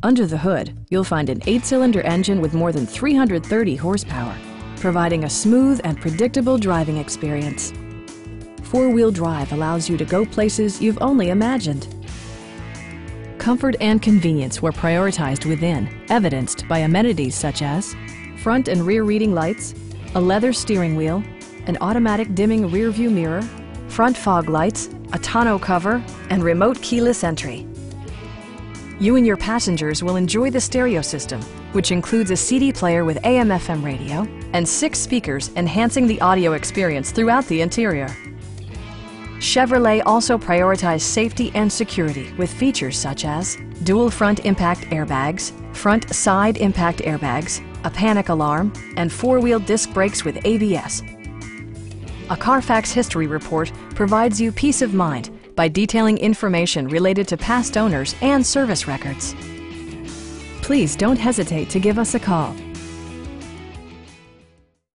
Under the hood, you'll find an 8-cylinder engine with more than 330 horsepower, providing a smooth and predictable driving experience. 4-wheel drive allows you to go places you've only imagined. Comfort and convenience were prioritized within, evidenced by amenities such as front and rear reading lights, a leather steering wheel, an automatic dimming rear-view mirror, front fog lights, a tonneau cover, and remote keyless entry. You and your passengers will enjoy the stereo system, which includes a CD player with AM/FM radio and 6 speakers enhancing the audio experience throughout the interior. Chevrolet also prioritized safety and security with features such as dual front impact airbags, front side impact airbags, a panic alarm, and 4-wheel disc brakes with ABS. A Carfax history report provides you peace of mind by detailing information related to past owners and service records. Please don't hesitate to give us a call.